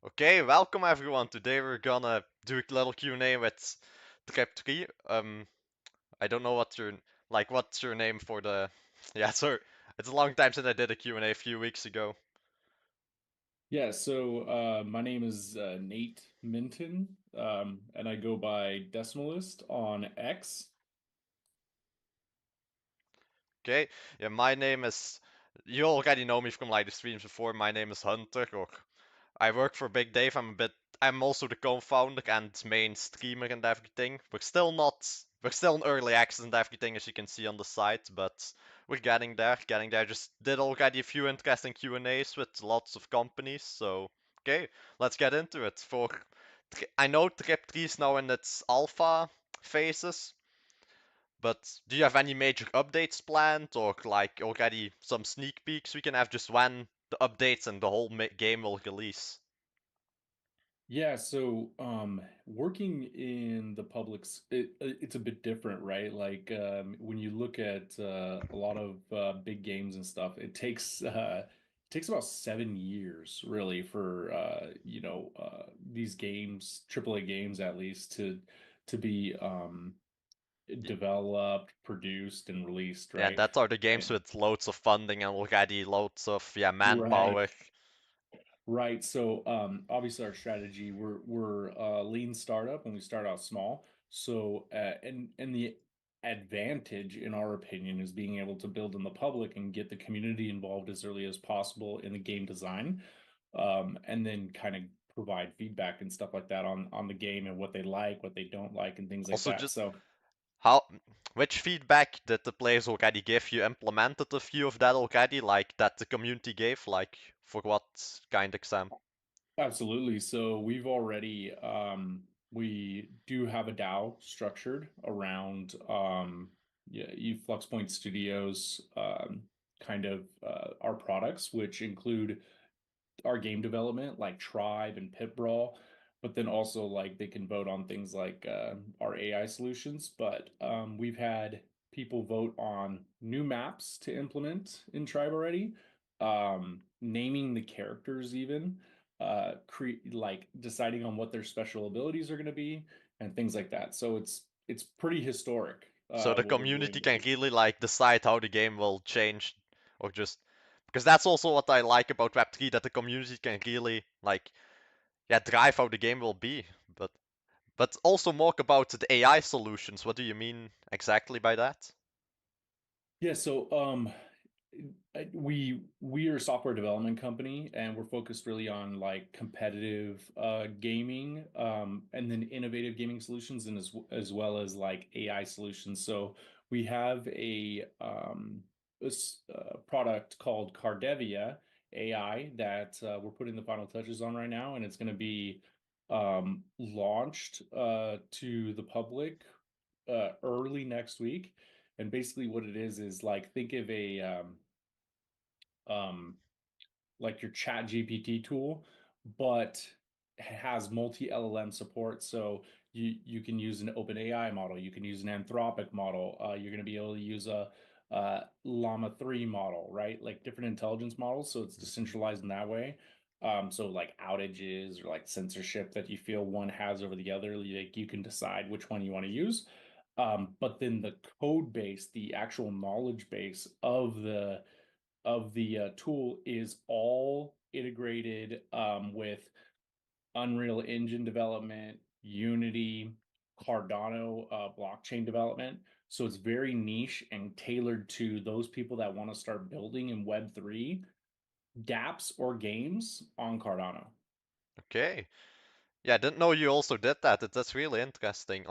Okay, welcome everyone. Today we're gonna do a little Q&A with TRIB3. I don't know what's your name for the Yeah, sir. It's a long time since I did a Q&A a few weeks ago. My name is Nate Minton, and I go by Decimalist on X. Okay? Yeah, my name is you already know me from like the streams before. My name is Hunter, or I work for Big Dave. I'm also the co-founder and main streamer and everything. We're still in early access and everything, as you can see on the site, but we're getting there. Just did already a few interesting Q&As with lots of companies, so okay, let's get into it. I know TRIB3 is now in its alpha phases, but do you have any major updates planned, or like already some sneak peeks we can have just when the updates and the whole game will release? Working in the public's it's a bit different, right? When you look at a lot of big games and stuff, it takes about 7 years really for these games, AAA games at least, to be developed, produced, and released, Yeah, right? that are the games And with loads of funding and already loads of right, manpower. right. Obviously, our strategy we're a lean startup, and we start out small. And the advantage, in our opinion, is being able to build in the public and get the community involved as early as possible in the game design, and then kind of provide feedback and stuff like that on the game and what they like, what they don't like, and things like Also, that. just So how which feedback did the players already give? You implemented a few of that already, like that the community gave, like for what kind exam? Absolutely. We do have a DAO structured around Flux Point Studios, our products, which include our game development like Tribe and Pit Brawl, but then also like they can vote on things like our AI solutions. But we've had people vote on new maps to implement in Tribe already, naming the characters even, like deciding on what their special abilities are going to be and things like that. So it's pretty historic So the what we're doing community with can it. really like decide how the game will change, or just because that's also what I like about Web3, that the community can really like drive how the game will be. But also more about the AI solutions. What do you mean exactly by that? Yeah, so we are a software development company, and we're focused really on like competitive gaming, and then innovative gaming solutions, and as well as like AI solutions. So we have a product called Cardevia AI that we're putting the final touches on right now, and it's going to be launched to the public early next week. And basically, what it is like think of a um, like your Chat GPT tool, but has multi LLM support. So you can use an OpenAI model, you can use an Anthropic model. You're going to be able to use a Llama 3 model, right? Like different intelligence models. So it's decentralized in that way. So like outages or like censorship that you feel one has over the other, like you can decide which one you want to use. But then the code base, the actual knowledge base of the tool is all integrated with Unreal Engine development, Unity, Cardano blockchain development. So it's very niche and tailored to those people that want to start building in Web3 dApps or games on Cardano. Okay. Yeah, I didn't know you also did that. That's really interesting.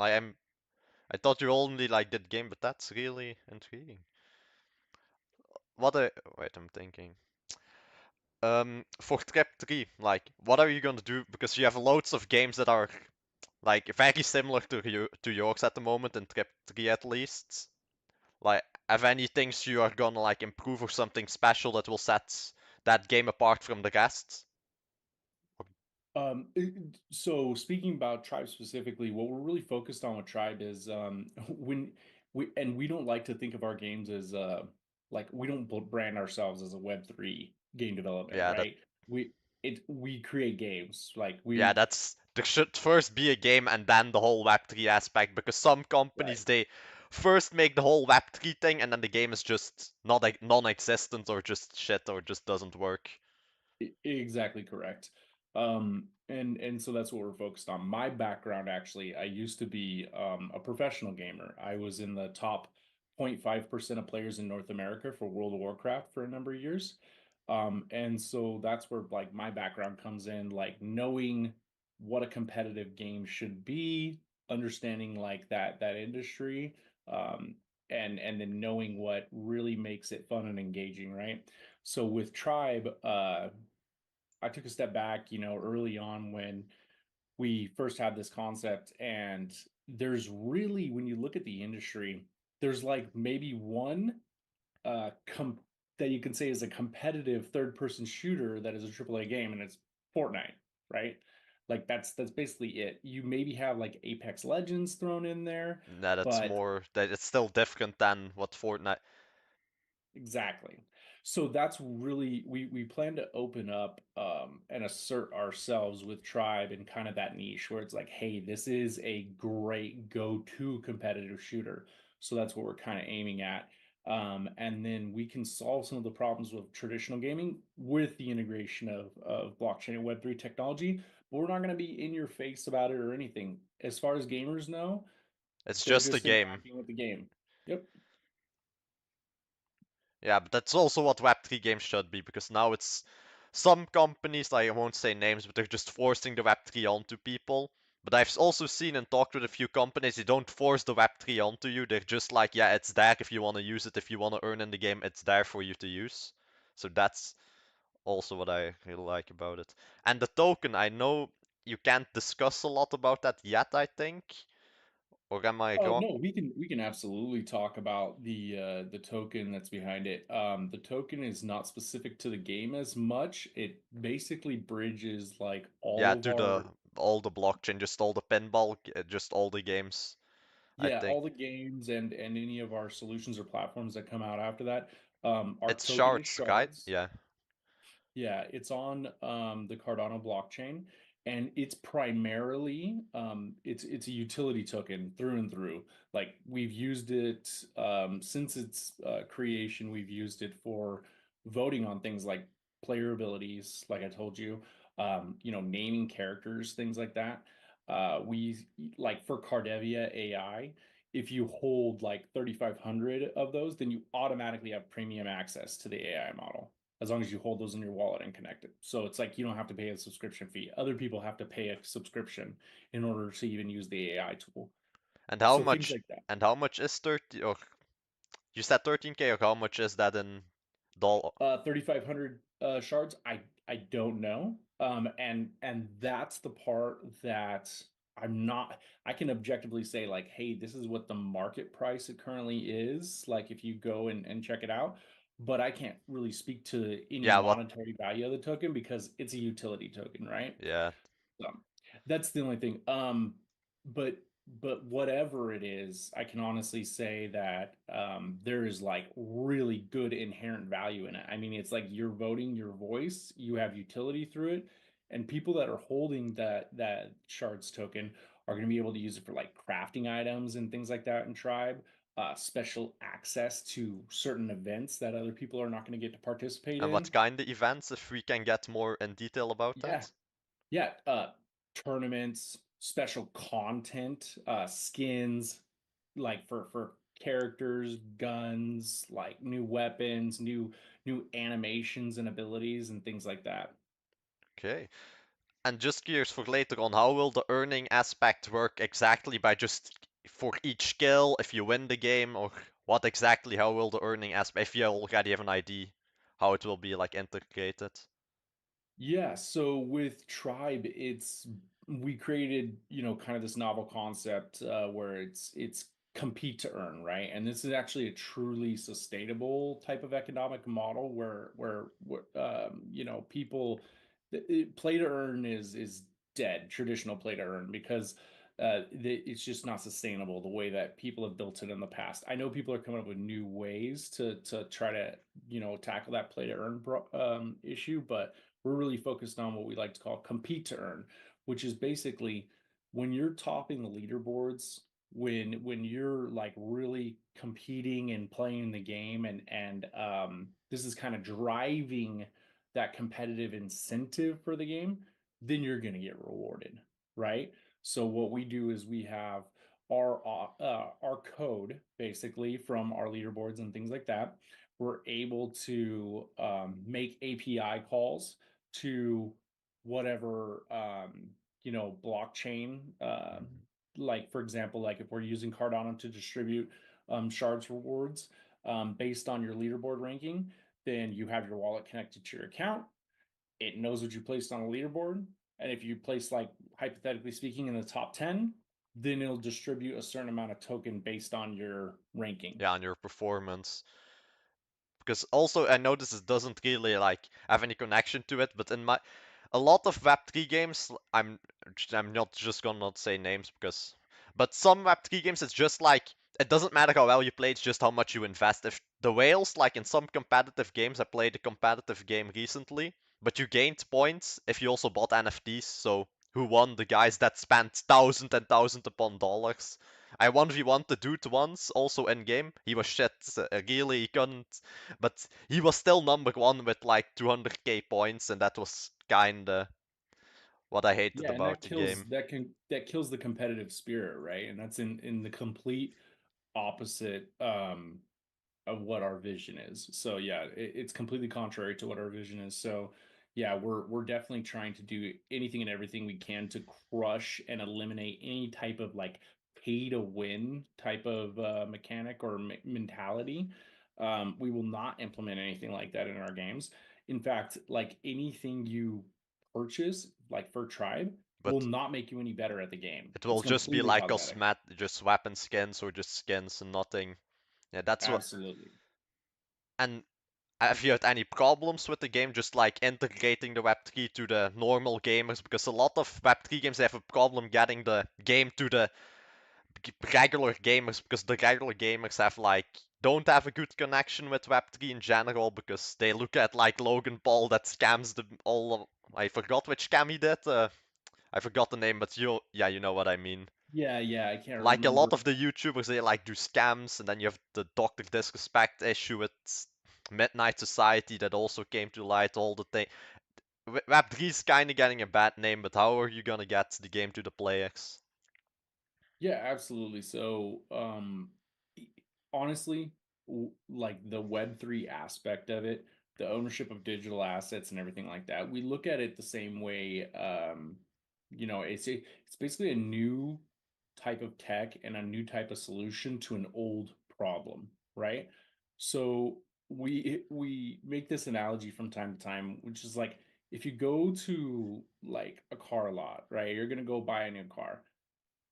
I thought you only like did game, but that's really intriguing. Wait, I'm thinking. For TRIB3, like, what are you gonna do? Because you have loads of games that are like very similar to yours at the moment, in TRIB3 at least. Like, have any things you are gonna like improve or something special that will set that game apart from the rest? So speaking about Tribe specifically, what we're really focused on with Tribe is when we don't like to think of our games as like we don't brand ourselves as a Web3 game development, Yeah, that right? We we create games. Like Yeah, we there should first be a game and then the whole Web3 aspect because some right. companies they first make the whole Web3 thing and then the game is just not like non-existent or just shit or just doesn't work. Exactly correct. And so that's what we're focused on. My background, actually, I used to be a professional gamer. I was in the top 0.5% of players in North America for World of Warcraft for a number of years. And so that's where like my background comes in, like knowing what a competitive game should be, understanding like that industry, um, and then knowing what really makes it fun and engaging, right? So with Tribe, I took a step back, early on when we first had this concept. And there's really, when you look at the industry, there's like maybe one that you can say is a competitive third person shooter that is a AAA game, and it's Fortnite, right? Like that's basically it. You maybe have like Apex Legends thrown in there, Nah, that's but more that it's still different than what Fortnite. exactly. So that's really, we plan to open up and assert ourselves with Tribe in kind of that niche where it's like, hey, this is a great go-to competitive shooter. So that's what we're kind of aiming at. And then we can solve some of the problems with traditional gaming with the integration of blockchain and Web3 technology. But we're not going to be in your face about it or anything. As far as gamers know, It's they're just a just game. interacting with the game. Yep. Yeah, but that's also what Web3 games should be because now it's some companies, like I won't say names, but they're just forcing the Web3 onto people. But I've also seen and talked with a few companies, they don't force the Web3 onto you. They're just like, yeah, it's there if you want to use it, if you want to earn in the game, it's there for you to use. So that's also what I really like about it. And the token, I know you can't discuss a lot about that yet, I think. Or am I wrong? No, we can absolutely talk about the token that's behind it. The token is not specific to the game as much. It basically bridges like Yeah, all of to the our, all the blockchain, just all the pinball, just all the games, I yeah, think. all the games and any of our solutions or platforms that come out after that. Our It's token is shards, right? shards. Yeah. Yeah, it's on the Cardano blockchain, and it's primarily it's a utility token through and through. Like we've used it since its creation. We've used it for voting on things like player abilities, like I told you, naming characters, things like that. We like for Cardevia AI. If you hold like 3,500 of those, then you automatically have premium access to the AI model as long as you hold those in your wallet and connect it. So it's like you don't have to pay a subscription fee. Other people have to pay a subscription in order to even use the AI tool. And how So things much like that. and how much is 30 or you said 13K or how much is that in dollar? 3,500 shards. I don't know. And that's the part that I'm not. I can objectively say like, hey, this is what the market price it currently is. Like if you go and check it out. But I can't really speak to any Yeah, what? monetary value of the token because it's a utility token, right? Yeah. So that's the only thing. But but whatever it is, I can honestly say that there is like really good inherent value in it. I mean, it's like you're voting your voice, you have utility through it, and people that are holding that shards token are going to be able to use it for like crafting items and things like that in Tribe. Special access to certain events that other people are not going to get to participate And what in. kind of events, if we can get more in detail about Yeah, that? yeah, tournaments, special content, skins, like for characters, guns, like new weapons, new animations and abilities and things like that. Okay. And just curious for later on, how will the earning aspect work exactly by just for each skill if you win the game or what exactly how will the earning aspect if you already have an idea how it will be like integrated? Yeah, so with Tribe, it's we created, kind of this novel concept where it's compete to earn, right? And this is actually a truly sustainable type of economic model where people play to earn is dead, traditional play to earn because it's just not sustainable the way that people have built it in the past. I know people are coming up with new ways to try to tackle that play to earn issue, but we're really focused on what we like to call compete to earn, which is basically when you're topping the leaderboards, when you're like really competing and playing the game, and this is kind of driving that competitive incentive for the game, then you're going to get rewarded, right? So what we do is we have our code basically from our leaderboards and things like that. We're able to make API calls to whatever blockchain. Like for example, like if we're using Cardano to distribute shards rewards based on your leaderboard ranking, then you have your wallet connected to your account. It knows what you placed on a leaderboard, and if you place, like hypothetically speaking, in the top 10, then it'll distribute a certain amount of token based on your ranking. Yeah, on your performance. Because also I notice it doesn't really like have any connection to it, but in my a lot of Web3 games, I'm not just gonna not say names because, but some Web3 games it's just like it doesn't matter how well you play, it's just how much you invest. If the whales, like in some competitive games, I played a competitive game recently, but you gained points if you also bought NFTs. So who won? The guys that spent thousands and thousands upon dollars. I 1v1 the dude once, also in game. He was shit, really, he couldn't. But he was still number one with like 200k points, and that was kinda what I hated Yeah, and about the game. that kills the competitive spirit, right? And that's in the complete opposite of what our vision is. So yeah, it's completely contrary to what our vision is. So yeah, we're definitely trying to do anything and everything we can to crush and eliminate any type of like pay to win type of mechanic or mentality. We will not implement anything like that in our games. In fact, like anything you purchase, like for Tribe, will But not make you any better at the game. it It's will just be completely like cosmetic. cosmetic, just weapon skins or just skins and nothing. Yeah, that's what. Absolutely. And have you had any problems with the game, just like integrating the Web3 to the normal gamers? Because a lot of Web3 games they have a problem getting the game to the regular gamers, because the regular gamers have like don't have a good connection with Web3 in general because they look at like Logan Paul that scams the all of, I forgot which scam he did. I forgot the name, but you know what I mean. Yeah, yeah, I can't Like a lot remember. of the YouTubers, they like do scams, and then you have the Doctor Disrespect issue with Midnight Society that also came to light all the thing. Web3 is kind of getting a bad name, but how are you gonna get the game to the players? Yeah, absolutely. So, e- honestly, like the Web3 aspect of it, the ownership of digital assets and everything like that, we look at it the same way. It's basically a new type of tech and a new type of solution to an old problem, right? So we make this analogy from time to time, which is like if you go to like a car lot, right? You're gonna go buy a new car,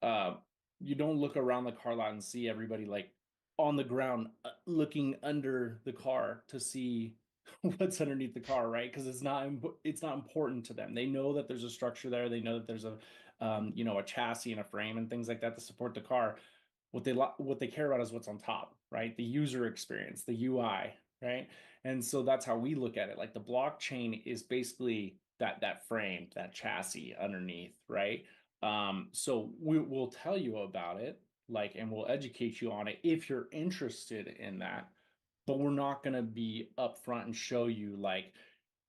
uh, you don't look around the car lot and see everybody like on the ground looking under the car to see what's underneath the car, right? Because it's not important to them. They know that there's a structure there. They know that there's a chassis and a frame and things like that to support the car. What they care about is what's on top, right? The user experience, the UI, right? And so that's how we look at it. Like the blockchain is basically that frame, that chassis underneath, right? So will tell you about it, like, and we'll educate you on it if you're interested in that. But we're not gonna be upfront and show you like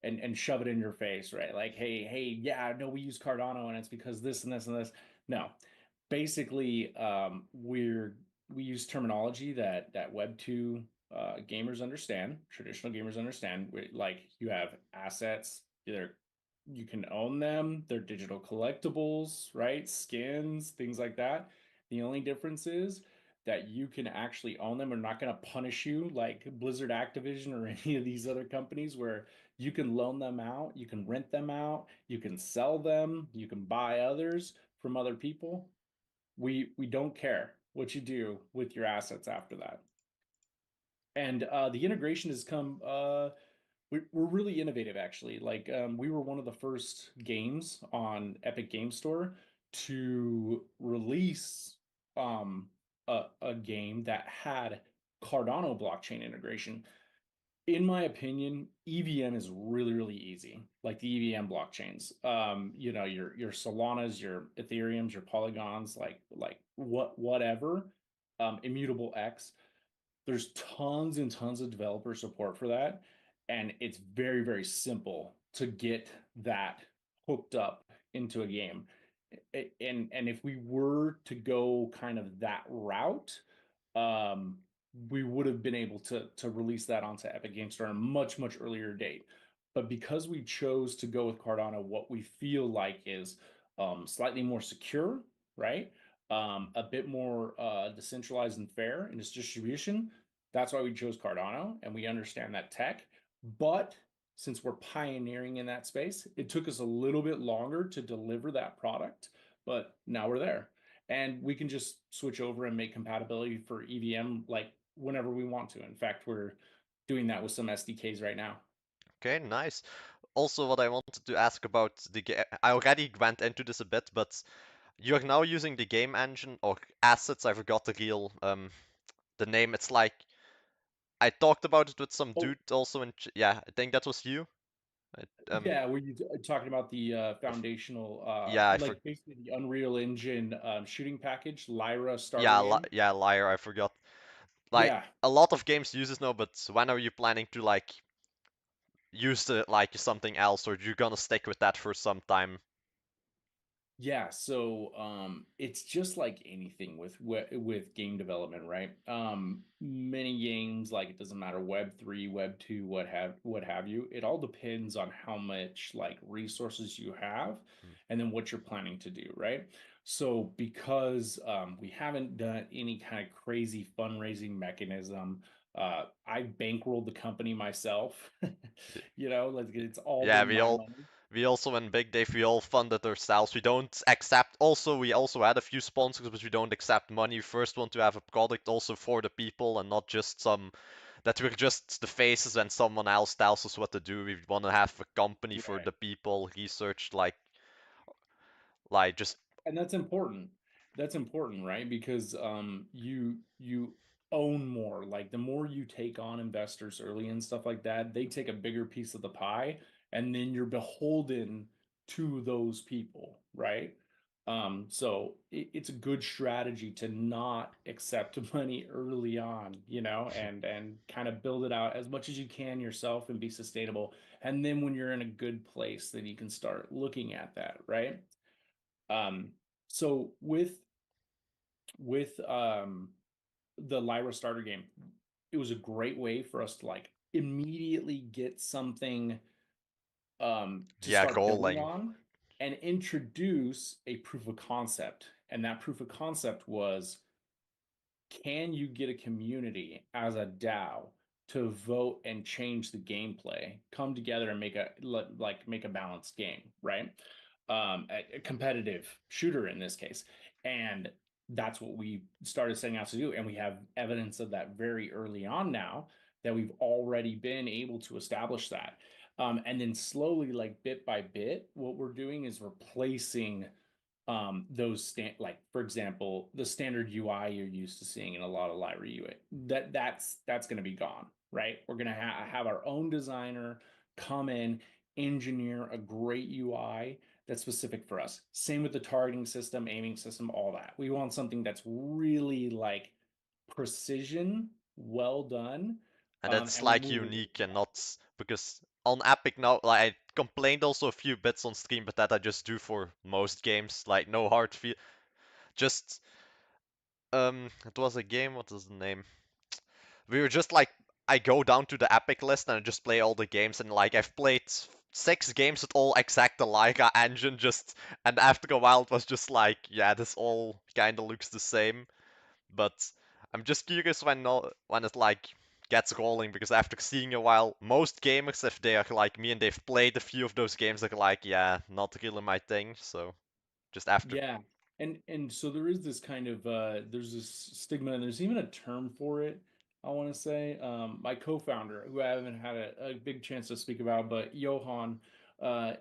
and shove it in your face, right? Like, hey, yeah, no, we use Cardano and it's because this and this and this. No, basically, we use terminology that Web2 gamers understand, traditional gamers understand. Like you have assets, either you can own them, they're digital collectibles, right? Skins, things like that. The only difference is that you can actually own them. Are not going to punish you like Blizzard Activision or any of these other companies where you can loan them out, you can rent them out, you can sell them, you can buy others from other people. We don't care what you do with your assets after that. And the integration has come. We're really innovative, actually. Like we were one of the first games on Epic Game Store to release a game that had Cardano blockchain integration. In my opinion, EVM is really, really easy. Like the EVM blockchains. Your Solanas, your Ethereums, your Polygons, whatever. Immutable X. There's tons and tons of developer support for that, and it's very, very simple to get that hooked up into a game. And if we were to go kind of that route, um, we would have been able to release that onto Epic Games Store at a much, much earlier date. But because we chose to go with Cardano, what we feel like is slightly more secure, right? A bit more decentralized and fair in its distribution. That's why we chose Cardano, and we understand that tech. But since we're pioneering in that space, it took us a little bit longer to deliver that product, but now we're there. And we can just switch over and make compatibility for EVM like whenever we want to. In fact, we're doing that with some SDKs right now. Okay, nice. Also, what I wanted to ask about the game, I already went into this a bit, but you're now using the game engine or assets. I forgot the name. It's like I talked about it with some Oh, dude also yeah, I think that was you. yeah, were you talking about the foundational, Yeah, I for like basically the Unreal Engine shooting package, Lyra starter yeah, game? yeah, liar, I forgot. Like Yeah, a lot of games use this now, but when are you planning to like use it like something else, or you gonna stick with that for some time? yeah, so it's just like anything with game development, right? Many games, like it doesn't matter Web3, Web2, what have you. It all depends on how much like resources you have, Mm. and then what you're planning to do, right? So because we haven't done any kind of crazy fundraising mechanism, I bankrolled the company myself. Y- Like it's all Yeah, been my money. we also in Big Dave we all funded ourselves. We don't accept. Also, we also had a few sponsors, but we don't accept money. We first want to have a product also for the people and not just some that we're just the faces and someone else tells us what to do. We want to have a company for Right. the people, research just And that's important. That's important, right? Because you own more. Like the more you take on investors early and stuff like that, they take a bigger piece of the pie, and then you're beholden to those people, right? So it's a good strategy to not accept money early on, and kind of build it out as much as you can yourself and be sustainable. And then when you're in a good place, then you can start looking at that, right? Um, so with the Lyra starter game, it was a great way for us to like immediately get something to yeah, start building rolling. on and introduce a proof of concept. And that proof of concept was, can you get a community as a DAO to vote and change the gameplay, come together and make a balanced game, right? A competitive shooter in this case, and that's what we started setting out to do, and we have evidence of that very early on now that we've already been able to establish that. And then slowly, like bit by bit, what we're doing is replacing those like for example the standard UI you're used to seeing in a lot of Lyra UI, that's going to be gone, right? We're going to have our own designer come in, engineer a great UI that's specific for us. Same with the targeting system, aiming system, all that. We want something that's really like precision, well done. And that's And we're like moving unique into and that. not because on Epic now, like I complained also a few bits on stream, but that I just do for most games. Like no hard feel, just it was a game. What is the name? We were just like I go down to the Epic list and I just play all the games and like I've played 6 games with all exact alike engine just and after a while it was just like yeah this all kind of looks the same. But I'm just curious when it like gets rolling because after seeing a while, most gamers, if they are like me and they've played a few of those games, they're like, yeah, not really my thing. So just after, Yeah. And so there is this kind of there's this stigma, and there's even a term for it, I want to say. My co-founder, who I haven't had a big chance to speak about, but Johan, I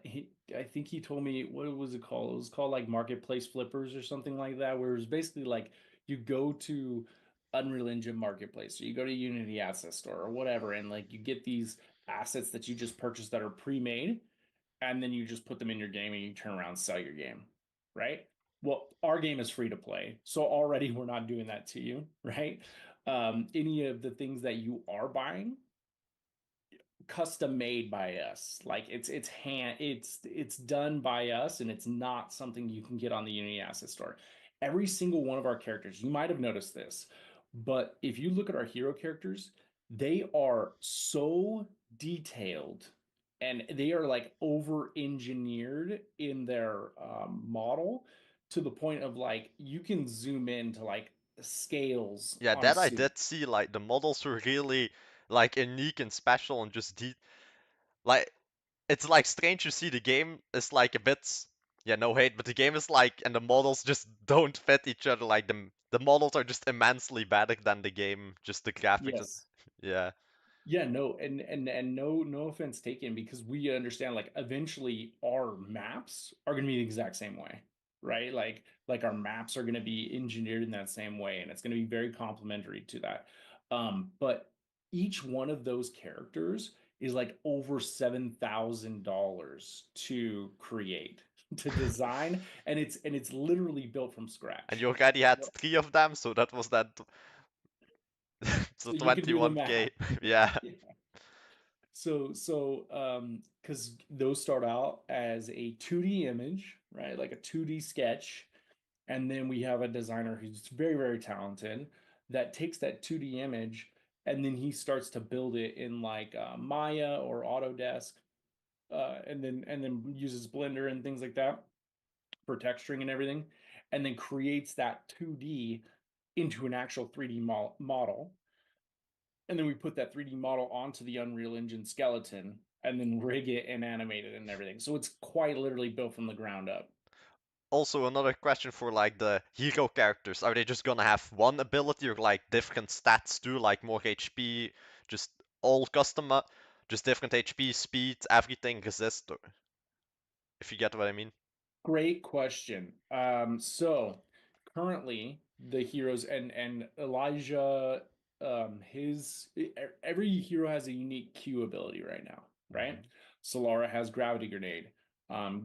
think he told me, what was it called? It was called like marketplace flippers or something like that, where it was basically like you go to Unreal Engine Marketplace, or you go to Unity Asset Store or whatever, and like you get these assets that you just purchased that are pre-made, and then you just put them in your game and you turn around and sell your game, right? Well, our game is free to play, so already we're not doing that to you, right? Any of the things that you are buying, custom made by us. Like it's done by us, and it's not something you can get on the Unity Asset Store. Every single one of our characters, you might have noticed this, but if you look at our hero characters, they are so detailed, and they are like over engineered in their model, to the point of like you can zoom in to like scales Yeah, on a that I suit. did see. Like the models were really like unique and special and just like it's like strange to see the game is like a bit, yeah, no hate, but the game is like, and the models just don't fit each other. Like the models are just immensely better than the game, just the graphics. Yes. Yeah. Yeah, no, and no offense taken, because we understand like eventually our maps are going to be the exact same way, right? Like our maps are going to be engineered in that same way, and it's going to be very complementary to that. But each one of those characters is like over $7,000 to create, to design, and it's literally built from And scratch. you already had three of them, so that was that. So So you can do the 21K. math. Yeah. Because those start out as a 2D image, right? Like a 2D sketch. And then we have a designer who's very, very talented that takes that 2D image, and then he starts to build it in like Maya or Autodesk, and then uses Blender and things like that for texturing and everything, and then creates that 2D into an actual 3D model, and then we put that 3D model onto the Unreal Engine skeleton and then rig it and animate it and everything. So it's quite literally built from the ground up. Also, another question for like the hero characters. Are they just gonna have one ability or like different stats too, like more HP, just all custom, just different HP, speed, everything resist, or if you get what I mean? Great question. So currently the heroes, and Elijah, his every hero has a unique Q ability right now, right? Hmm. Solara has gravity grenade,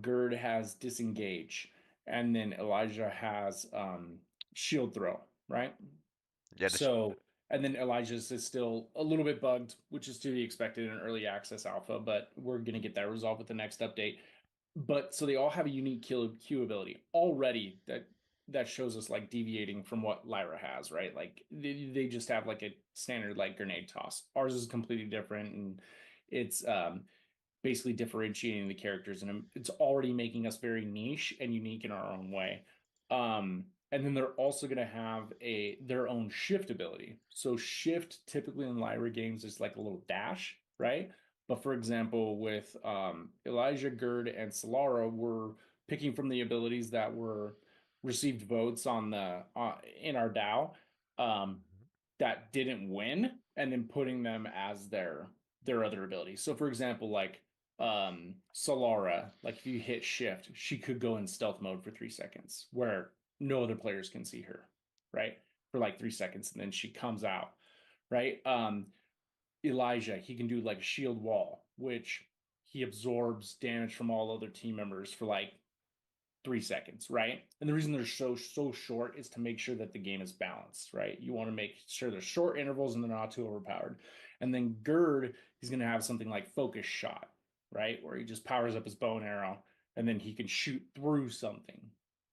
Gerd has disengage, and then Elijah has shield throw, right? Yeah, So, and then Elijah's is still a little bit bugged, which is to be expected in early access alpha, but we're going to get that resolved with the next update. But so they all have a unique Q ability already, that shows us like deviating from what Lyra has, right? Like they just have like a standard like grenade toss. Ours is completely different, and it's basically differentiating the characters, and it's already making us very niche and unique in our own way. And then they're also going to have their own shift ability. So shift typically in Lyra games is like a little dash, right? But for example, with Elijah, Gerd, and Solara, we're picking from the abilities that were received votes on the in our DAO, um, that didn't win, and then putting them as their other abilities. So for example, like Solara, like if you hit shift, she could go in stealth mode for 3 seconds where no other players can see her, right? For like 3 seconds, and then she comes out, right? Elijah, he can do like a shield wall, which he absorbs damage from all other team members for like 3 seconds, right? And the reason they're so short is to make sure that the game is balanced, right? You want to make sure there's short intervals and they're not too overpowered. And then Gerd, he's going to have something like focus shot, right, where he just powers up his bow and arrow, and then he can shoot through something,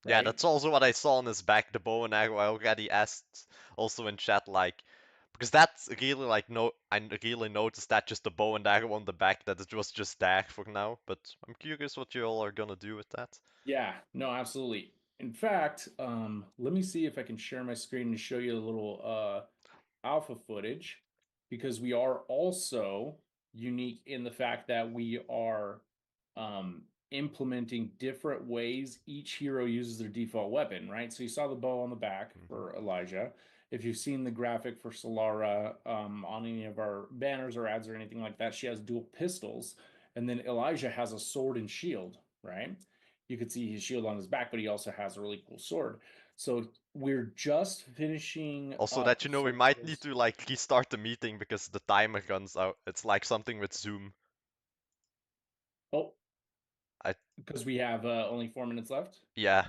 Yeah, right? that's also what I saw on his back, the bow and arrow. I already asked also in chat, like, because that's really like no, I really noticed that just the bow and arrow on the back, that it was just there for now. But I'm curious what you all are gonna do with that. Yeah, no, absolutely. In fact, let me see if I can share my screen and show you a little alpha footage, because we are also unique in the fact that we are implementing different ways each hero uses their default weapon, right? So you saw the bow on the back Hmm. for Elijah. If you've seen the graphic for Solara on any of our banners or ads or anything like that, she has dual pistols, and then Elijah has a sword and shield, right? You could see his shield on his back, but he also has a really cool sword. So we're just finishing Also, up that you know, we might need Solara's. to like restart the meeting because the timer runs out. It's like something with Zoom. Oh, I because we have only 4 minutes left. Yeah,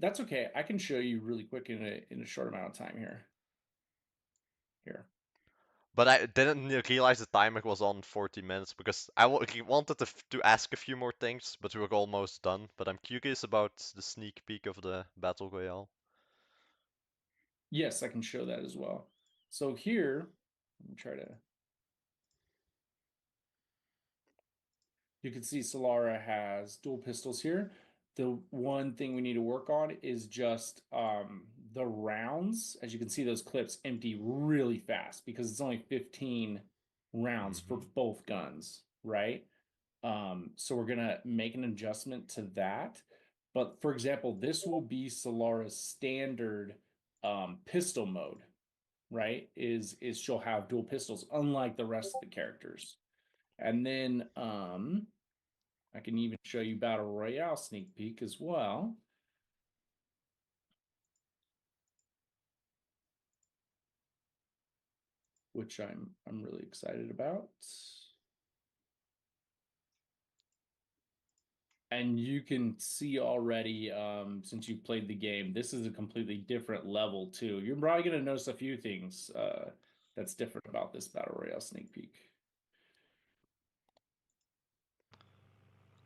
That's okay. I can show you really quick in a short amount of time here. Here. but I didn't realize the timer was on 40 minutes because I wanted to ask a few more things, but we were almost done. But I'm curious about the sneak peek of the Battle Royale. Yes, I can show that as well. So here, let me try to. You can see Solara has dual pistols here. The one thing we need to work on is just the rounds. As you can see, those clips empty really fast because it's only 15 rounds for Hmm. both guns, right? So we're gonna make an adjustment to that. But for example, this will be Solara's standard pistol mode, right? Is she'll have dual pistols, unlike the rest of the characters. And then I can even show you Battle Royale sneak peek as well. Which I'm really excited about. And you can see already, since you played the game, this is a completely different level too. You're probably going to notice a few things that's different about this Battle Royale sneak peek.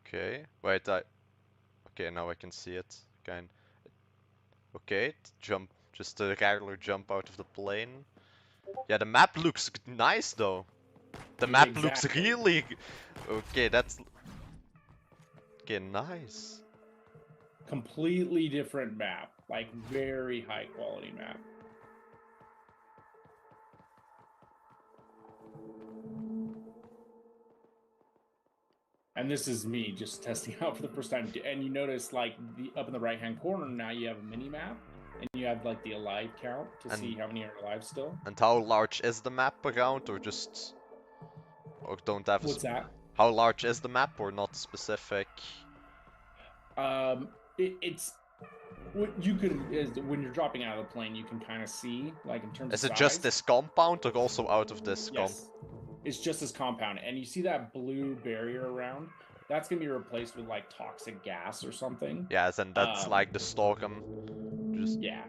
Okay, wait, okay, now I can see it. Kind. Okay, jump, just a regular jump out of the plane. Yeah, the map looks nice though. The Yeah, map looks exactly. really. Okay, that's. Okay, nice. Completely different map, like very high quality map. And this is me just testing out for the first time. And you notice like the up in the right hand corner now you have a mini map and you have like the alive count to see And how many are alive still. and how large is the map around, or just, or don't have a What's that? how large is the map, or not specific? It's what you can is when you're dropping out of the plane, you can kind of see like in terms of Is it just size. this compound, or also out of this comp? Yes, it's just as compound, and you see that blue barrier around. That's gonna be replaced with like toxic gas or something. Yes, and that's Um, like the stock. Just yeah,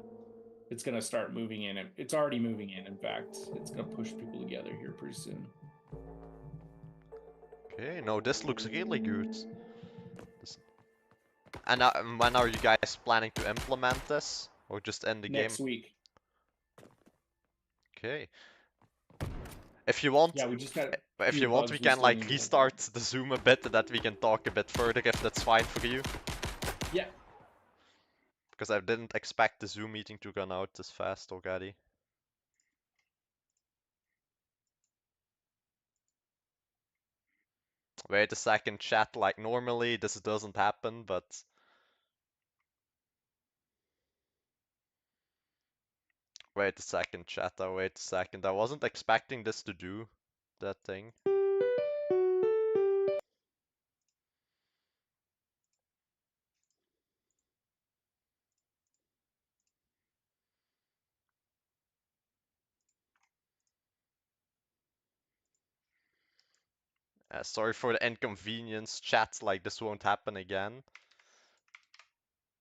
it's gonna start moving in. It's already moving in. In fact, it's gonna push people together here pretty soon. okay. No, this looks really good. This... And when are you guys planning to implement this, or just end the game? Next week. Okay. If you want, Yeah, we just had a if few you want, we bugs we can still like need to work on. restart the Zoom a bit, and that we can talk a bit further if that's fine for you. Yeah, Because I didn't expect the Zoom meeting to run out this fast already. Wait a second, chat. Like normally this doesn't happen, but wait a second, chat. Wait a second. I wasn't expecting this to do that thing. Sorry for the inconvenience, chat. Like this won't happen again.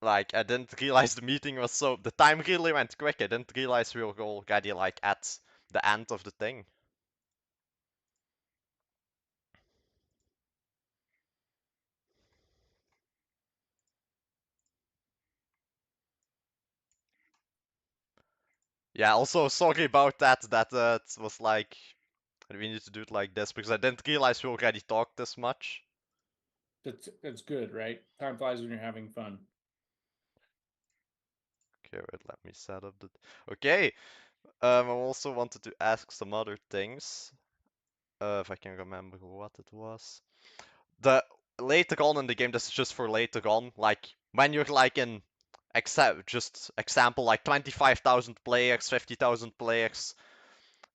Like I didn't realize the meeting was so. The time really went quick. I didn't realize we were already like at the end of the thing. Yeah. Also, sorry about that. That it was like we need to do it like this because I didn't realize we already talked this much. that's good, right? Time flies when you're having fun. Okay, wait, let me set up the. Okay. I also wanted to ask some other things. If I can remember what it was. The later on in the game, this is just for later on. Like when you're like in, except just example, like 25,000 players, 50,000 players.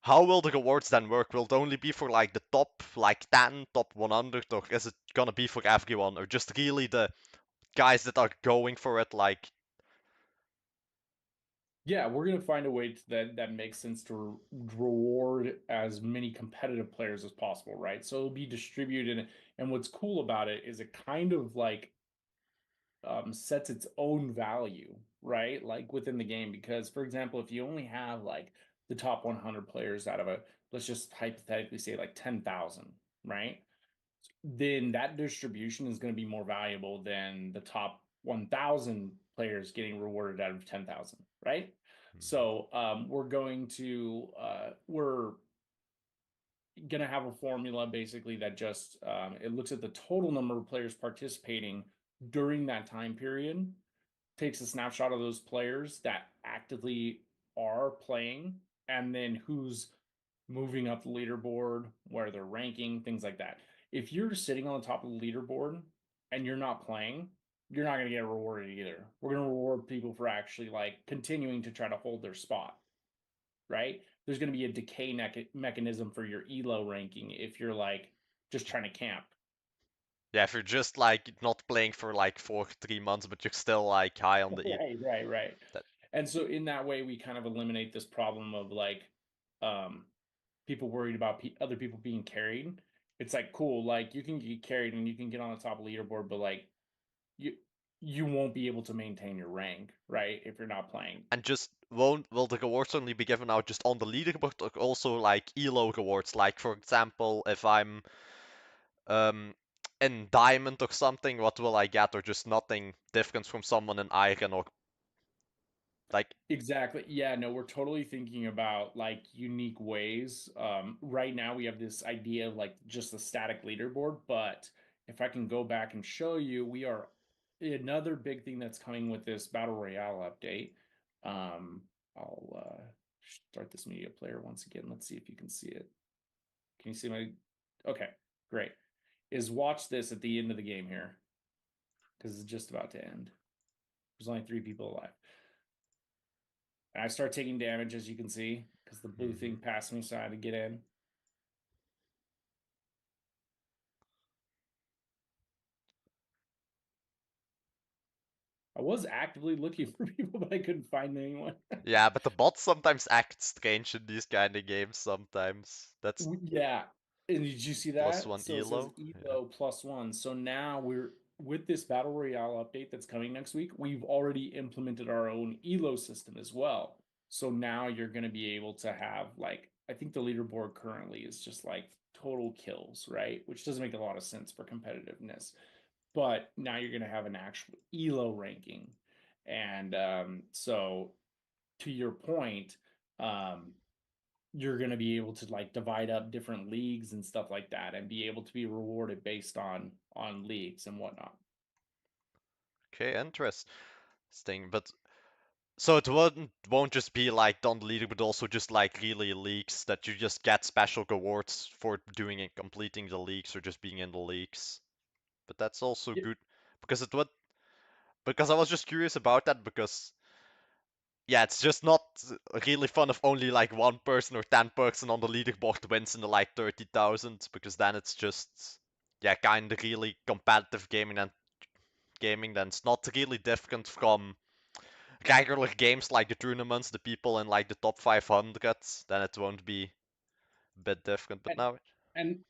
How will the rewards then work? Will it only be for like the top like 10, top 100, or is it gonna be for everyone, or just really the guys that are going for it, like Yeah, we're gonna find a way that makes sense to reward as many competitive players as possible, right? So it'll be distributed, and what's cool about it is it kind of like sets its own value, right? Like within the game, because for example, if you only have like the top 100 players out of a, let's just hypothetically say like 10,000, right? Then that distribution is going to be more valuable than the top 1,000 players getting rewarded out of 10,000, right? Mhm. So we're going to have a formula basically that just it looks at the total number of players participating during that time period, takes a snapshot of those players that actively are playing, and then who's moving up the leaderboard, where they're ranking, things like that. If you're sitting on the top of the leaderboard and you're not playing, you're not going to get rewarded either. We're going to reward people for actually like continuing to try to hold their spot, right? There's going to be a decay mechanism for your elo ranking if you're like just trying to camp. yeah, if you're just like not playing for like 4 3 months, but you're still like high on the Right. that And so in that way, we kind of eliminate this problem of like um, people worried about other people being carried. It's like cool, like you can get carried and you can get on the top of the leaderboard, but like you you won't be able to maintain your rank, right? If you're not playing. and just won't will the rewards only be given out just on the leaderboard or also like elo rewards? Like for example, if I'm um in diamond or something, what will I get? Or just nothing different from someone in iron or like Exactly. Yeah, no, we're totally thinking about like unique ways. Right now we have this idea of like just a static leaderboard, but if I can go back and show you, we are another big thing that's coming with this battle royale update. I'll start this media player once again. Let's see if you can see it. Can you see my? Okay, great. Is watch this at the end of the game here because it's just about to end. There's only 3 people alive. And I start taking damage, as you can see, because the blue mhm. thing passed me, so I had to get in. I was actively looking for people, but I couldn't find anyone. Yeah, but the bots sometimes act strange in these kind of games sometimes. That's Yeah. And did you see plus that? one So it says elo. Yeah. Elo +1. So now we're with this Battle Royale update that's coming next week, we've already implemented our own Elo system as well. So now you're going to be able to have like, I think the leaderboard currently is just like total kills, right? Which doesn't make a lot of sense for competitiveness. But now you're going to have an actual elo ranking, and so to your point, um, you're going to be able to like divide up different leagues and stuff like that and be able to be rewarded based on leagues and whatnot. Okay, interesting. But so it won't just be like on the leader, but also just like really leagues that you just get special rewards for doing and completing the leagues or just being in the leagues. But that's also Yeah. good because it would because I was just curious about that because yeah, it's just not really fun if only like one person or 10 person on the leaderboard wins in the like 30,000 because then it's just yeah, kind of really competitive gaming then it's not really different from regular games like the tournaments, the people in like the top 500, then it won't be a bit different. But and now,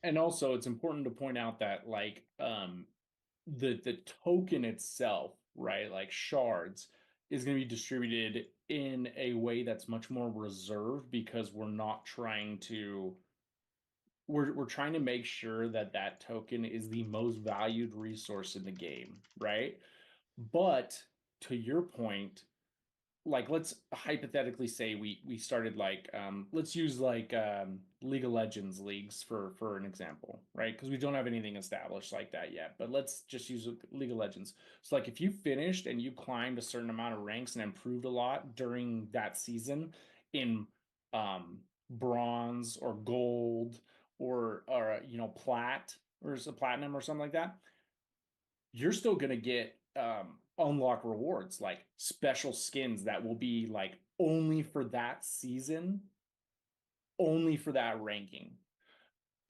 and also it's important to point out that like the token itself, right, like shards, is going to be distributed in a way that's much more reserved because we're trying to make sure that that token is the most valued resource in the game, right? But to your point, like let's hypothetically say we started like let's use like League of Legends leagues for an example, right? Because we don't have anything established like that yet, but let's just use League of Legends. So like if you finished and you climbed a certain amount of ranks and improved a lot during that season in bronze or gold or plat or a platinum or something like that, you're still going to get unlock rewards like special skins that will be like only for that season, only for that ranking.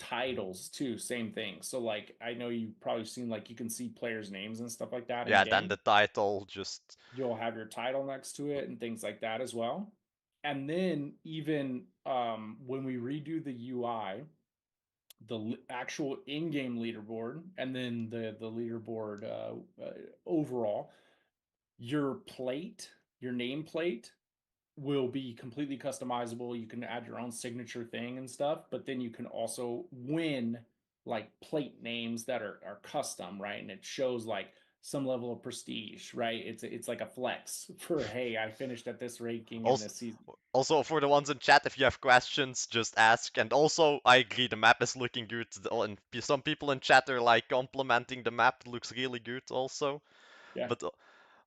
titles too, same thing. So like I know you've probably seen like you can see players' names and stuff like that in Yeah, then game. the title just You'll have your title next to it and things like that as well. And then even when we redo the UI, the actual in-game leaderboard, and then the leaderboard overall, your plate, your nameplate will be completely customizable. You can add your own signature thing and stuff, but then you can also win like plate names that are custom, right? And it shows like some level of prestige, right? It's like a flex for hey, I finished at this ranking in also this season. also for the ones in chat, if you have questions, just ask. And also, I agree, the map is looking good. And some people in chat are like complimenting the map. It looks really good also. Yeah. But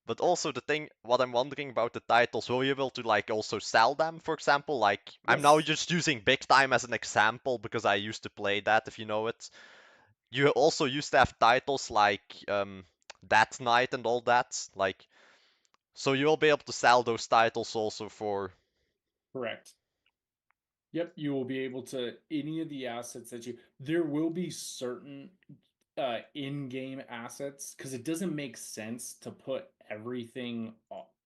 but also the thing, what I'm wondering about the titles, will you be able to like also sell them, for example? Like I'm now Yes. just using Big Time as an example because I used to play that, if you know it. You also used to have titles like That Night and all that. Like so you'll be able to sell those titles also for Correct. Yep, you will be able to any of the assets that you there will be certain in-game assets because it doesn't make sense to put everything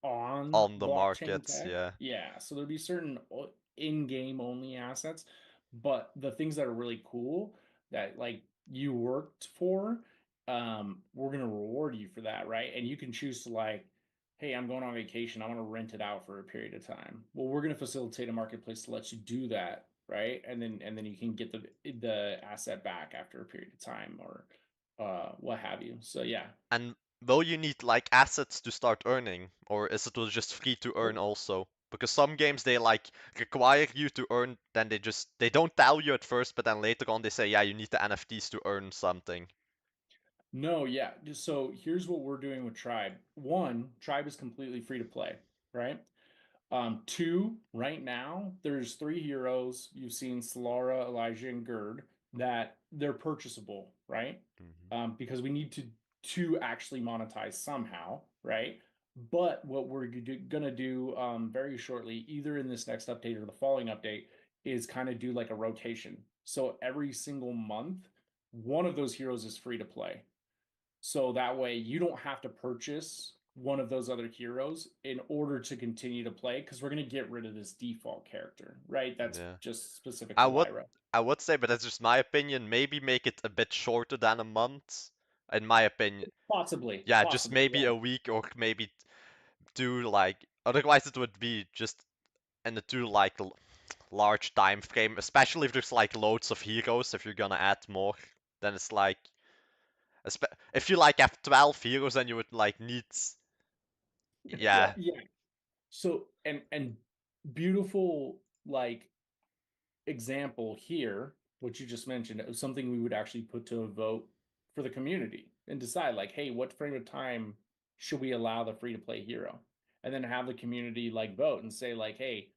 on on the blockchain markets, tech. yeah. Yeah, so there'll be certain in-game only assets, but the things that are really cool that like you worked for, we're gonna reward you for that, right? And you can choose to like, hey, I'm going on vacation. I want to rent it out for a period of time. Well, we're going to facilitate a marketplace to let you do that, right? And then you can get the asset back after a period of time or what have you. So yeah. And will you need like assets to start earning, or is it just free to earn Nope. also? Because some games they like require you to earn, then they don't tell you at first, but then later on they say, yeah, you need the NFTs to earn something. No, yeah. So here's what we're doing with Tribe. One, Tribe is completely free to play, right? Two, right now, there's three heroes. You've seen Solara, Elijah, and Gerd that they're purchasable, right? Hmm. Because we need to actually monetize somehow, right? But what we're gonna do very shortly, either in this next update or the following update, is kind of do like a rotation. So every single month, one of those heroes is free to play. So that way you don't have to purchase one of those other heroes in order to continue to play because we're going to get rid of this default character, right? That's Yeah. just specific I to would Lyra. I would say, but that's just my opinion, maybe make it a bit shorter than a month, in my opinion. Possibly, Yeah, just possibly, maybe yeah. a week or maybe two like otherwise it would be just in the too like large time frame, especially if there's like loads of heroes. If you're gonna add more, then it's like if you like have 12 heroes, then you would like need Well, yeah yeah. So and beautiful like example here, what you just mentioned, of something we would actually put to a vote for the community and decide like, hey, what frame of time should we allow the free to play hero? And then have the community like vote and say like, hey,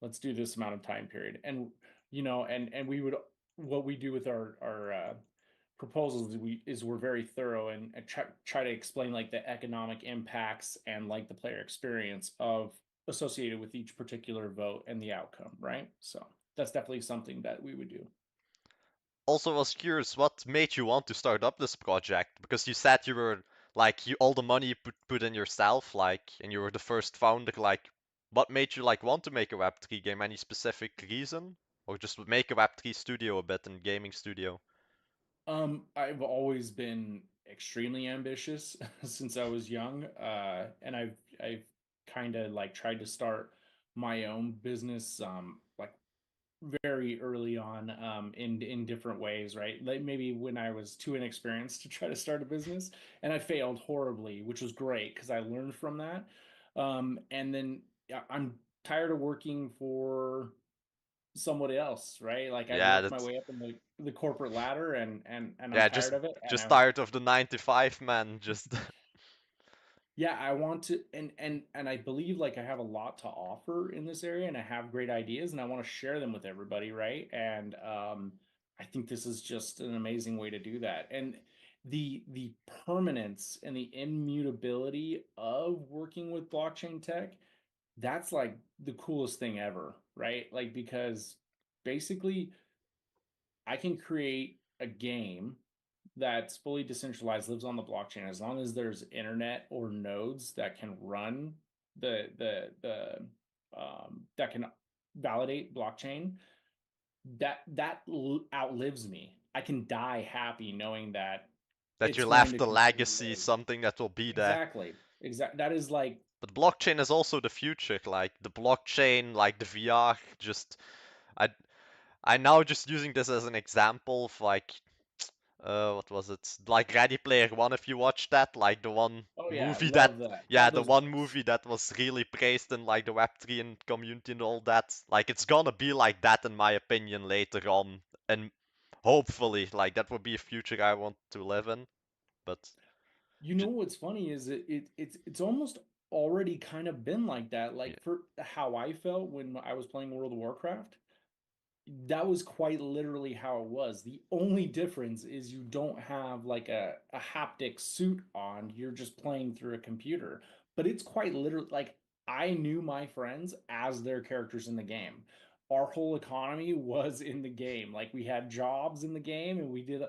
let's do this amount of time period. And and we would what we do with our proposals is we're very thorough and try to explain like the economic impacts and like the player experience of associated with each particular vote and the outcome, right? So that's definitely something that we would do. also was curious what made you want to start up this project, because you said you were like you all the money you put in yourself, like, and you were the first founder, like what made you like want to make a Web3 game? Any specific reason, or just make a Web3 studio a bit and gaming studio? I've always been extremely ambitious since I was young, and I've kind of like tried to start my own business, like very early on, in different ways, right? Like maybe when I was too inexperienced to try to start a business, and I failed horribly, which was great because I learned from that. And then I'm tired of working for somebody else, right? Like I Yeah, worked my that's way up in the corporate ladder and I'm yeah, tired of it and just I tired of the 9 to 5 man. Just yeah, I want to and I believe like I have a lot to offer in this area and I have great ideas and I want to share them with everybody, right? And I think this is just an amazing way to do that. And the permanence and the immutability of working with blockchain tech, that's like the coolest thing ever, right? Like because basically I can create a game that's fully decentralized, lives on the blockchain, as long as there's internet or nodes that can run the that can validate blockchain, that outlives me. I can die happy knowing that That it's you going left to the continue legacy, living. something that will be there. Exactly. That is like, But blockchain is also the future, like the blockchain, like the VR. Just I I now just using this as an example of like what was it? Like Ready Player One, if you watch that, like the one oh yeah, movie that, love that. yeah, Love the those one books. movie that was really praised in like the Web3 and community and all that. Like it's gonna be like that in my opinion later on, and hopefully, like that would be a future I want to live in. But You know what's funny is it's almost already kind of been like that. yeah, Like for how I felt when I was playing World of Warcraft, that was quite literally how it was. The only difference is you don't have like a haptic suit on. You're just playing through a computer. But it's quite literally like I knew my friends as their characters in the game. Our whole economy was in the game. Like we had jobs in the game and we did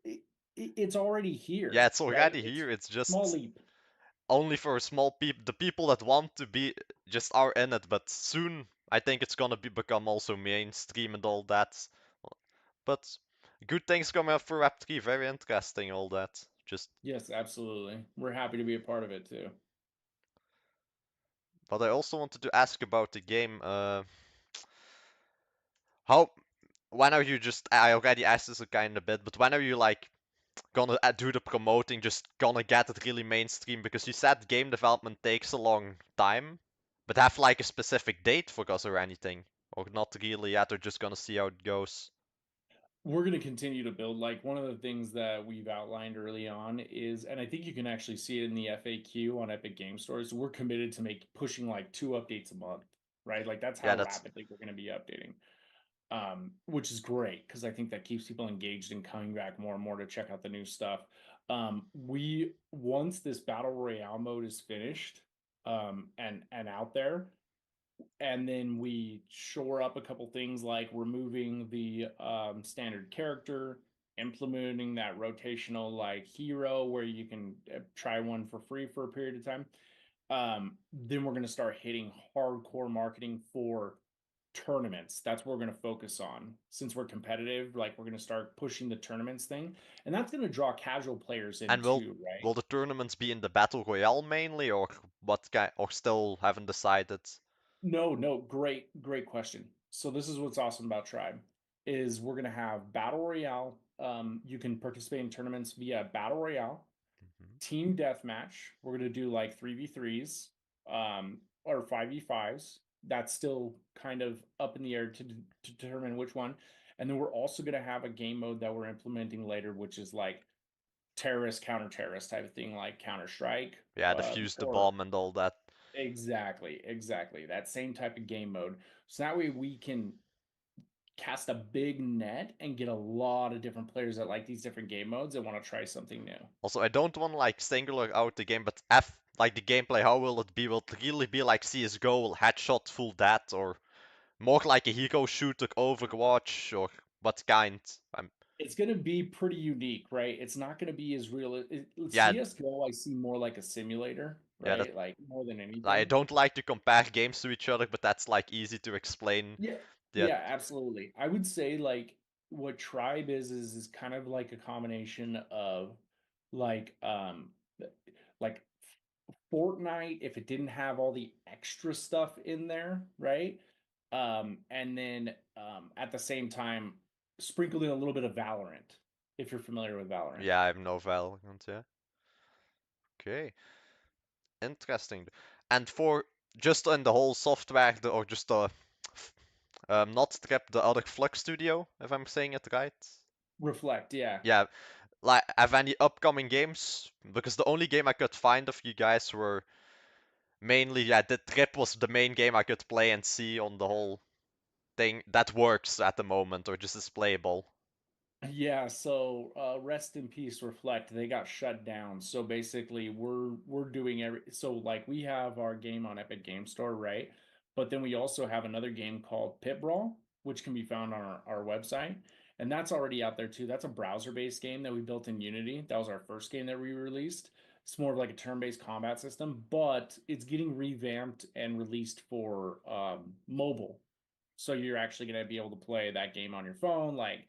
it, it's already yeah, here, it's right? already It's here. It's small just leap. only for small people, the people that want to be just are in it. But soon, I think it's gonna become also mainstream and all that. But good things coming up for Web3. Very interesting, all that. Just, Yes, absolutely. We're happy to be a part of it too. but I also wanted to ask about the game. How, when are you just? I already asked this a kind of bit, but when are you like gonna do the promoting? Just gonna get it really mainstream? Because you said game development takes a long time, but have like a specific date for us or anything, or not really yet, or just gonna see how it goes. We're going to continue to build. Like one of the things that we've outlined early on is, and I think you can actually see it in the FAQ on Epic Game Stores, we're committed to make pushing like 2 updates a month, right? Like that's Yeah, how that's rapidly we're going to be updating, which is great because I think that keeps people engaged and coming back more and more to check out the new stuff. We once this battle royale mode is finished, and out there, and then we shore up a couple things like removing the standard character, implementing that rotational like hero where you can try one for free for a period of time. Then we're going to start hitting hardcore marketing for tournaments. That's what we're going to focus on since we're competitive. Like we're going to start pushing the tournaments thing, and that's going to draw casual players in and will too, right? will the tournaments be in the battle royale mainly, or what kind, or still haven't decided? No, no, great question. So this is what's awesome about Tribe is we're gonna have battle royale. You can participate in tournaments via battle royale, Mhm. team deathmatch. We're gonna do like 3v3s, or 5v5s. That's still kind of up in the air to determine which one. And then we're also gonna have a game mode that we're implementing later, which is like terrorist counter terrorist type of thing, like Counter Strike, Yeah, defuse the or bomb and all that. exactly, exactly. That same type of game mode. So that way we can cast a big net and get a lot of different players that like these different game modes and want to try something new. Also, I don't want to like singular out the game, but F like the gameplay, how will it be? Will it really be like CS:GO, will headshot full that, or more like a hero shooter Overwatch, or what kind? I'm It's going to be pretty unique, right? It's not going to be as real. yeah, CS:GO, I see more like a simulator, yeah. That right? Like more than I anything. don't like to compare games to each other, but that's like easy to explain. Yeah, Yeah, yeah, absolutely. I would say like what Tribe is kind of like a combination of like like Fortnite if it didn't have all the extra stuff in there, right? And then at the same time sprinkled in a little bit of Valorant, if you're familiar with Valorant. yeah. I'm no Valorant. Yeah. Okay. Interesting. And for just in the whole software, or just not Trip, the other Flux Studio, if I'm saying it right. Reflect, yeah. Yeah, like have any upcoming games? Because the only game I could find of you guys were mainly, yeah, the Trip was the main game I could play and see on the whole thing that works at the moment, or just is playable. Yeah, so rest in peace, Reflect. They got shut down. So basically, we're doing so like we have our game on Epic Game Store, right? But then we also have another game called Pit Brawl, which can be found on our website. and that's already out there too. That's a browser-based game that we built in Unity. That was our first game that we released. It's more of like a turn-based combat system, but it's getting revamped and released for mobile. So you're actually going to be able to play that game on your phone, like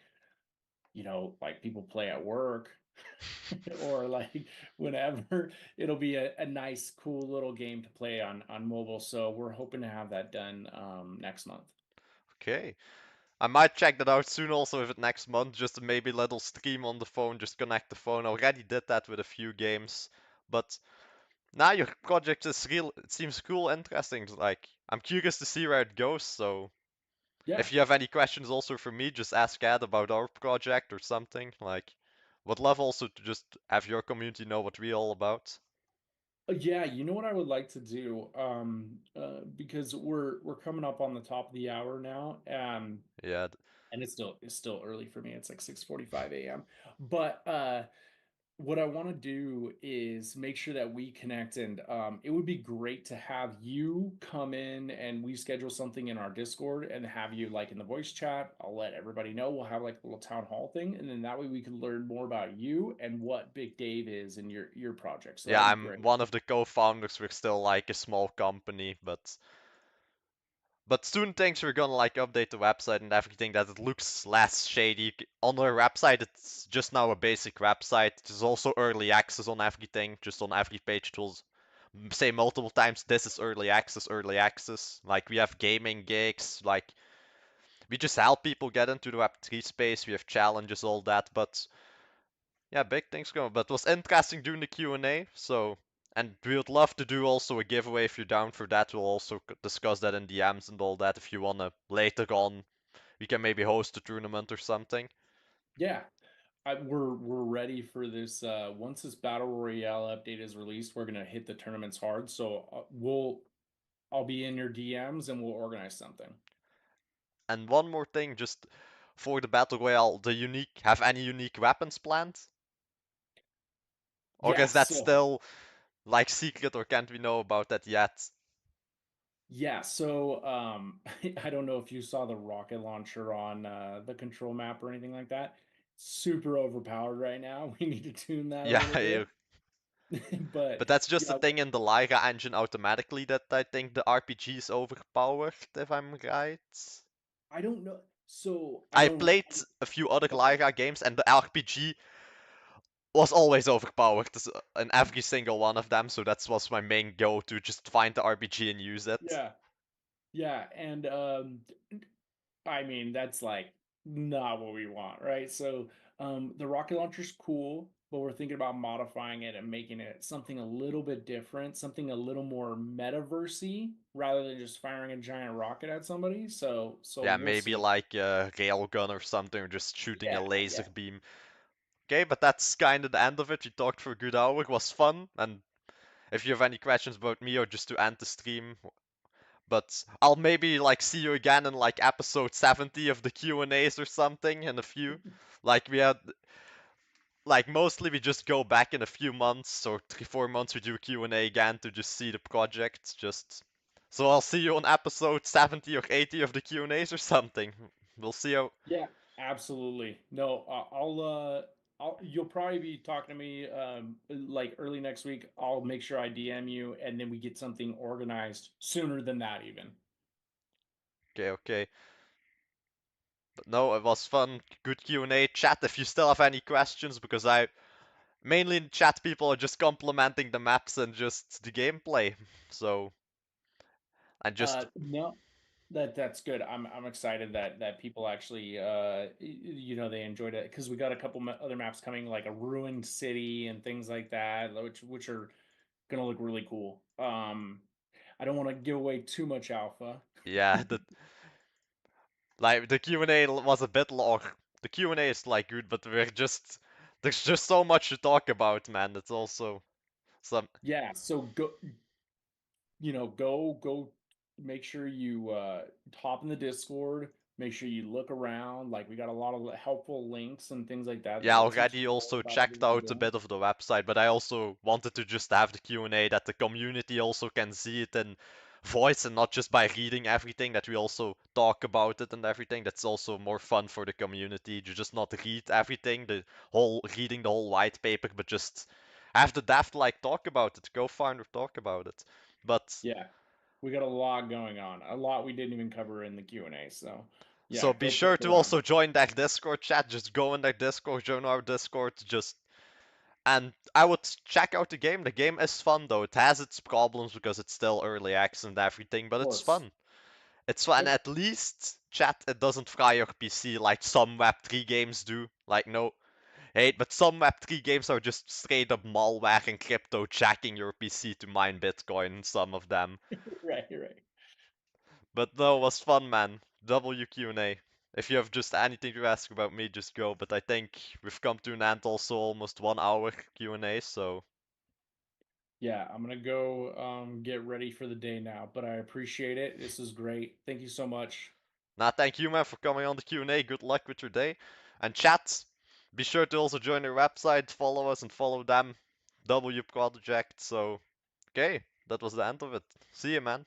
like people play at work or like whenever. It'll be a nice, cool little game to play on mobile. So we're hoping to have that done next month. Okay. I might check that out soon also if it next month, just maybe little stream on the phone, just connect the phone. I already did that with a few games. But now your project is real, it seems cool, interesting. Like, I'm curious to see where it goes, so Yeah. if you have any questions also for me, just ask Ed about our project or something. Like, would love also to just have your community know what we're all about. Yeah, you know what I would like to do, because we're coming up on the top of the hour now, Yeah, and it's still early for me. It's like 6:45 a.m. But what I want to do is make sure that we connect, and it would be great to have you come in and we schedule something in our Discord and have you like in the voice chat. I'll let everybody know. We'll have like a little town hall thing, and then that way we can learn more about you and what Big Dave is and your project. So that yeah, would be I'm great. one of the co-founders. We're still like a small company, but soon things we're gonna like update the website and everything that it looks less shady. On our website, it's just now a basic website. There's also early access on everything. Just on every page, it will say multiple times, "This is early access, early access." Like we have gaming gigs, like we just help people get into the Web3 space. We have challenges, all that. But yeah, big things going. But it was interesting doing the Q&A. So, and we would love to do also a giveaway if you're down for that. We'll also discuss that in DMs and all that. If you wanna later on, we can maybe host a tournament or something. Yeah, we're ready for this. Once this battle royale update is released, we're gonna hit the tournaments hard. So I'll be in your DMs and we'll organize something. And one more thing, just for the battle royale, the unique have any unique weapons planned? Or Yeah, is that so still like secret, or can't we know about that yet? yeah, so I don't know if you saw the rocket launcher on the control map or anything like that. Super overpowered right now. We need to tune that a Yeah, little bit. But but that's just a yeah, thing in the Lyra engine automatically that I think the RPG is overpowered, if I'm right. I don't know. So I I don't. played a few other Okay. Lyra games and the RPG was always overpowered in every single one of them, so that was my main go to just find the RPG and use it. Yeah. Yeah, and I mean, that's like not what we want, right? So, the rocket launcher's cool, but we're thinking about modifying it and making it something a little bit different, something a little more metaversy rather than just firing a giant rocket at somebody. So Yeah, we'll maybe see. like a railgun or something, or just shooting a Yeah, laser yeah. beam. Okay, but that's kind of the end of it. We talked for a good hour. It was fun, and if you have any questions about me or just to end the stream, but I'll maybe like see you again in like episode 70 of the Q&As or something in a few. Like we had like mostly we just go back in a few months or 3 4 months we do a Q&A again to just see the project. Just so I'll see you on episode 70 or 80 of the Q&As or something. We'll see you. Yeah, absolutely. No, you'll probably be talking to me like early next week. I'll make sure I DM you and then we get something organized sooner than that even. Okay, okay. But no, it was fun. Good Q&A. Chat if you still have any questions, because I mainly in chat people are just complimenting the maps and just the gameplay. So and just No, that's good. I'm excited that people actually they enjoyed it because we got a couple other maps coming like a ruined city and things like that, which are gonna look really cool. I don't want to give away too much alpha. yeah, the Q&A was a bit long. The Q&A is like good, but we're just there's just so much to talk about, man. It's also some Yeah, so go make sure you hop in the Discord, make sure you look around. Like we got a lot of helpful links and things like that yeah, I that'll teach you already more also about checked what we're out a doing. bit of the website, but I also wanted to just have the Q&A that the community also can see it in voice and not just by reading everything, that we also talk about it and everything. That's also more fun for the community. You just not read everything, the whole reading the whole white paper, but just have the depth like talk about it. Go find or talk about it. But Yeah, we got a lot going on, a lot we didn't even cover in the Q&A. So so yeah, be go sure poke to around. also join that Discord chat. Just go in that Discord, join our Discord, just and I would check out the game. The game is fun though. It has its problems because it's still early access and everything, but Of it's course. fun. It's fun. And Yep. at least, chat, it doesn't fry your PC like some Web3 games do. Like, no hate, but some Web3 games are just straight up malware and crypto jacking your PC to mine Bitcoin, some of them. Right, right. But no, it was fun, man. WQ&A. If you have just anything to ask about me, just go. But I think we've come to an end also, almost 1 hour Q&A, so. Yeah, I'm gonna go get ready for the day now, but I appreciate it. This is great. Thank you so much. Nah, thank you, man, for coming on the Q&A. Good luck with your day. And chat, be sure to also join their website, follow us, and follow them. W Project. So, okay, that was the end of it. See you, man.